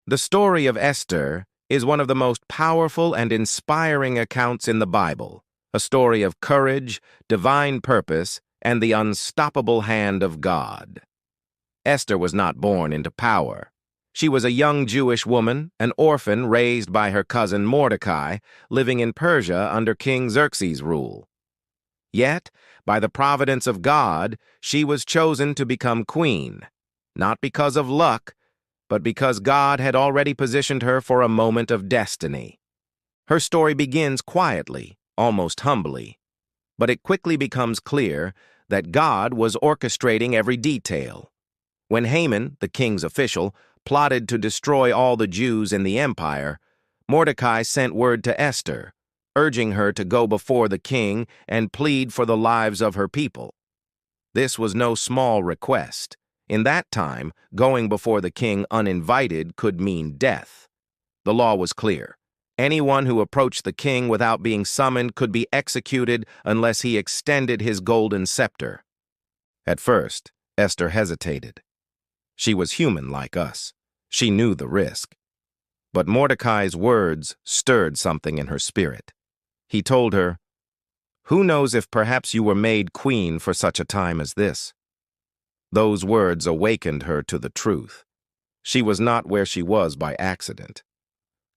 The story of Esther is one of the most powerful and inspiring accounts in the Bible, a story of courage, divine purpose, and the unstoppable hand of God. Esther was not born into power. She was a young Jewish woman, an orphan raised by her cousin Mordecai, living in Persia under King Xerxes' rule. Yet, by the providence of God, she was chosen to become queen, not because of luck, but because God had already positioned her for a moment of destiny. Her story begins quietly, almost humbly, but it quickly becomes clear that God was orchestrating every detail. When Haman, the king's official, plotted to destroy all the Jews in the empire, Mordecai sent word to Esther, urging her to go before the king and plead for the lives of her people. This was no small request. In that time, going before the king uninvited could mean death. The law was clear. Anyone who approached the king without being summoned could be executed unless he extended his golden scepter. At first, Esther hesitated. She was human like us. She knew the risk. But Mordecai's words stirred something in her spirit. He told her, "Who knows if perhaps you were made queen for such a time as this?" Those words awakened her to the truth. She was not where she was by accident.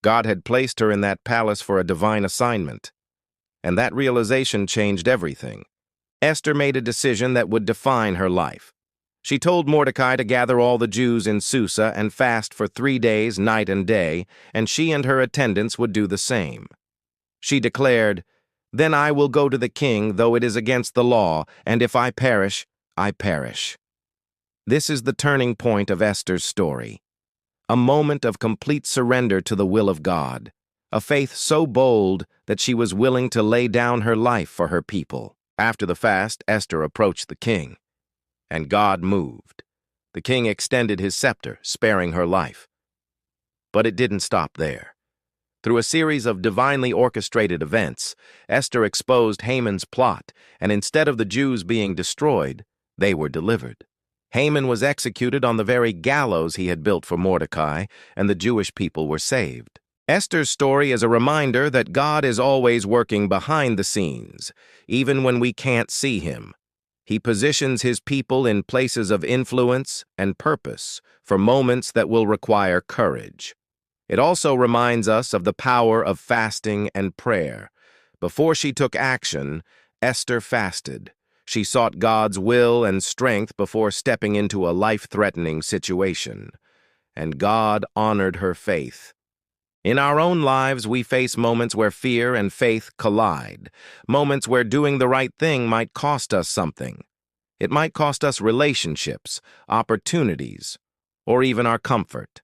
God had placed her in that palace for a divine assignment. And that realization changed everything. Esther made a decision that would define her life. She told Mordecai to gather all the Jews in Susa and fast for 3 days, night and day, and she and her attendants would do the same. She declared, "Then I will go to the king, though it is against the law, and if I perish, I perish." This is the turning point of Esther's story. A moment of complete surrender to the will of God. A faith so bold that she was willing to lay down her life for her people. After the fast, Esther approached the king. And God moved. The king extended his scepter, sparing her life. But it didn't stop there. Through a series of divinely orchestrated events, Esther exposed Haman's plot, and instead of the Jews being destroyed, they were delivered. Haman was executed on the very gallows he had built for Mordecai, and the Jewish people were saved. Esther's story is a reminder that God is always working behind the scenes, even when we can't see him. He positions his people in places of influence and purpose for moments that will require courage. It also reminds us of the power of fasting and prayer. Before she took action, Esther fasted. She sought God's will and strength before stepping into a life-threatening situation. And God honored her faith. In our own lives, we face moments where fear and faith collide, moments where doing the right thing might cost us something. It might cost us relationships, opportunities, or even our comfort.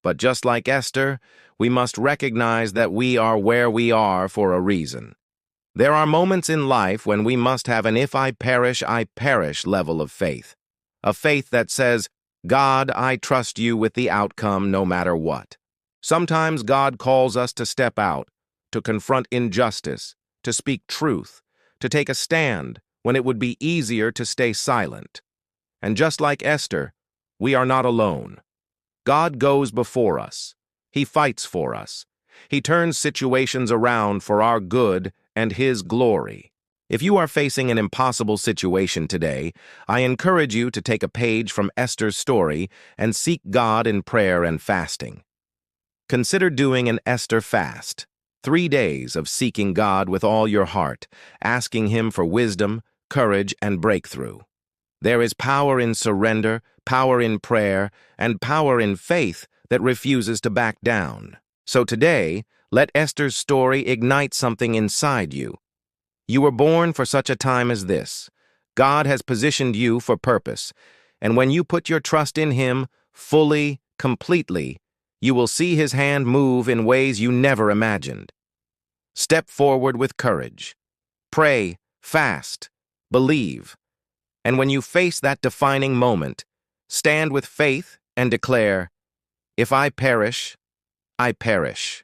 But just like Esther, we must recognize that we are where we are for a reason. There are moments in life when we must have an "if I perish, I perish" level of faith. A faith that says, "God, I trust you with the outcome no matter what." Sometimes God calls us to step out, to confront injustice, to speak truth, to take a stand when it would be easier to stay silent. And just like Esther, we are not alone. God goes before us. He fights for us. He turns situations around for our good and his glory. If you are facing an impossible situation today, I encourage you to take a page from Esther's story and seek God in prayer and fasting. Consider doing an Esther fast, 3 days of seeking God with all your heart, asking him for wisdom, courage, and breakthrough. There is power in surrender, power in prayer, and power in faith that refuses to back down. So today, let Esther's story ignite something inside you. You were born for such a time as this. God has positioned you for purpose, and when you put your trust in him fully, completely, you will see his hand move in ways you never imagined. Step forward with courage. Pray, fast, believe. And when you face that defining moment, stand with faith and declare, "If I perish, I perish."